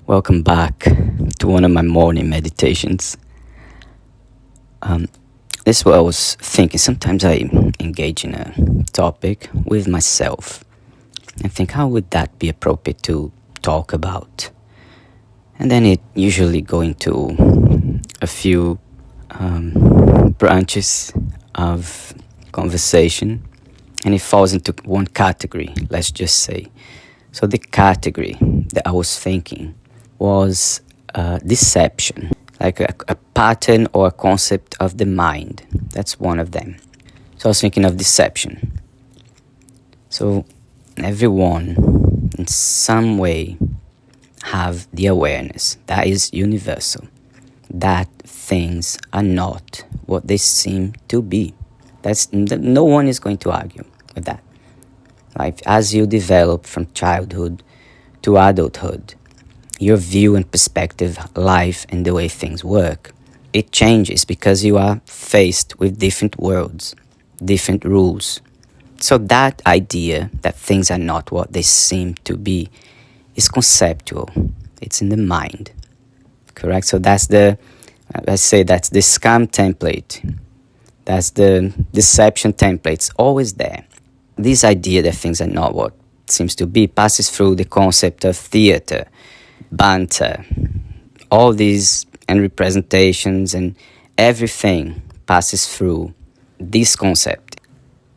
Welcome back to one of my morning meditations. This is what I was thinking. Sometimes I engage in a topic with myself and think, how would that be appropriate to talk about? And then it usually go into a few branches of conversation, and it falls into one category, let's just say. So the category that I was thinking was deception, like a pattern or a concept of the mind. That's one of them. So I was thinking of deception. So everyone in some way have the awareness that is universal, that things are not what they seem to be. No one is going to argue with that. Like, as you develop from childhood to adulthood, your view and perspective, life, and the way things work, it changes because you are faced with different worlds, different rules. So that idea that things are not what they seem to be is conceptual. It's in the mind, correct? So that's the scam template. That's the deception template. It's always there. This idea that things are not what seems to be passes through the concept of theater, banter, all these and representations, and everything passes through this concept.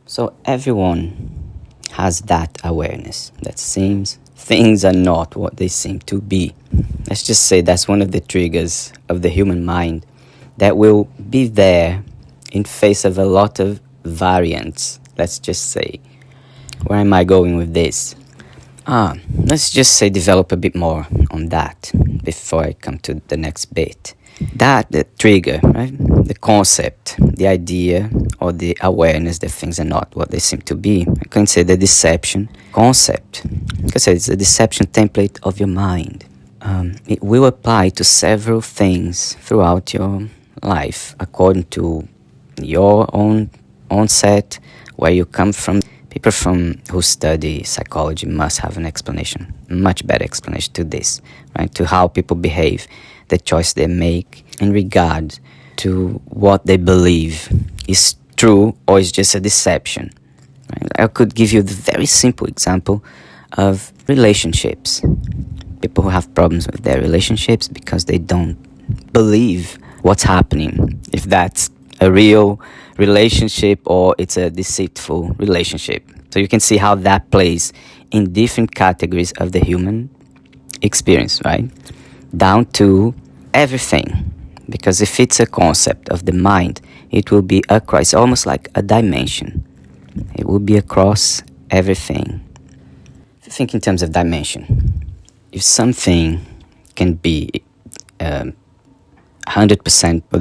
So everyone has that awareness that seems things are not what they seem to be. Let's just say that's one of the triggers of the human mind that will be there in face of a lot of variants, let's just say. Where am I going with this? Let's just say develop a bit more on that before I come to the next bit. The trigger, right? The concept, the idea, or the awareness that things are not what they seem to be. I can say the deception concept. Like I said, it's a deception template of your mind. It will apply to several things throughout your life according to your own set, where you come from. People who study psychology must have an explanation, much better explanation to this, right? To how people behave, the choice they make in regard to what they believe is true or is just a deception. Right? I could give you the very simple example of relationships. People who have problems with their relationships because they don't believe what's happening, if that's a real relationship or it's a deceitful relationship. So you can see how that plays in different categories of the human experience, right? Down to everything. Because if it's a concept of the mind, it will be across, almost like a dimension. It will be across everything. If you think in terms of dimension, if something can be 100%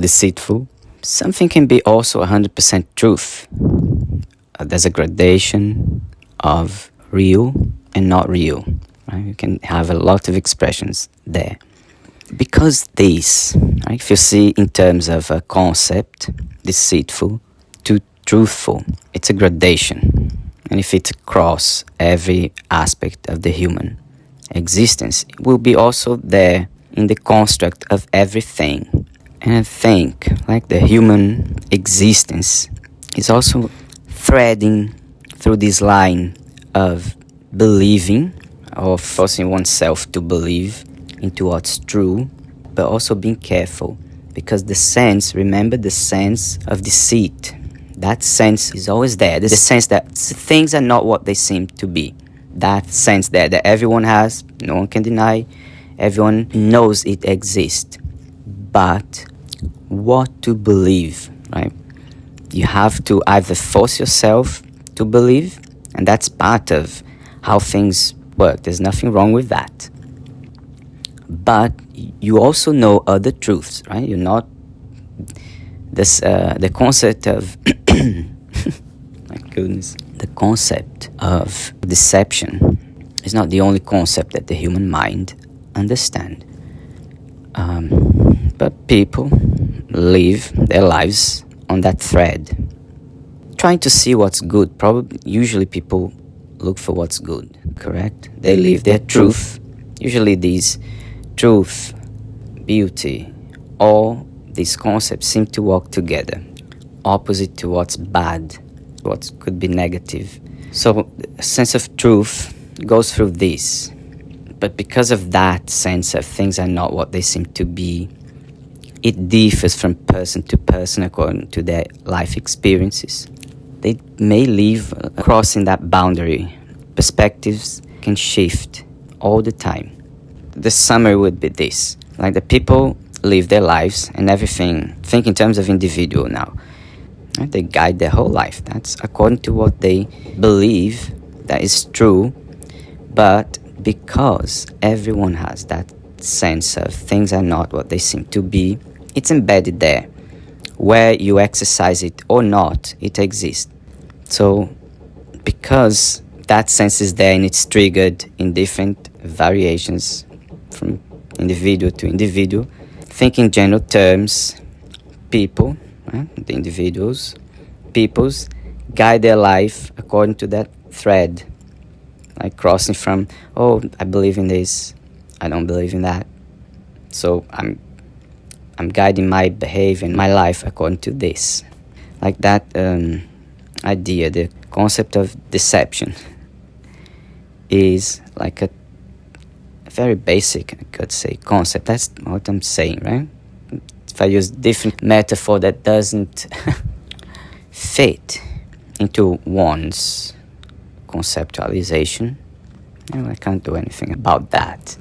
deceitful, something can be also 100% truth. There's a gradation of real and not real. Right? You can have a lot of expressions there. Because this, right, if you see in terms of a concept, deceitful to truthful, it's a gradation. And if it's across every aspect of the human existence, it will be also there in the construct of everything. And I think, like the human existence is also threading through this line of believing or forcing oneself to believe into what's true, but also being careful because remember the sense of deceit. That sense is always there. The sense that things are not what they seem to be. That sense there that everyone has, no one can deny, everyone knows it exists. But what to believe, right? You have to either force yourself to believe, and that's part of how things work. There's nothing wrong with that. But you also know other truths, right? You're not the concept of my goodness, the concept of deception is not the only concept that the human mind understands. But people live their lives on that thread, trying to see what's good. Usually people look for what's good, correct? They live their truth. Usually these truth, beauty, all these concepts seem to work together, opposite to what's bad, what could be negative. So a sense of truth goes through this. But because of that sense of things are not what they seem to be, it differs from person to person according to their life experiences. They may live crossing that boundary. Perspectives can shift all the time. The summary would be this: like the people live their lives and everything, think in terms of individual now. Right? They guide their whole life. That's according to what they believe that is true. But because everyone has that sense of things are not what they seem to be, it's embedded there. Where you exercise it or not, it exists. So because that sense is there and it's triggered in different variations from individual to individual, think in general terms, people, right? The individuals, peoples guide their life according to that thread, like crossing from, oh, I believe in this, I don't believe in that. So I'm guiding my behavior and my life according to this. Like that idea, the concept of deception is like a very basic, I could say, concept. That's what I'm saying, right? If I use different metaphor that doesn't fit into one's conceptualization, I can't do anything about that.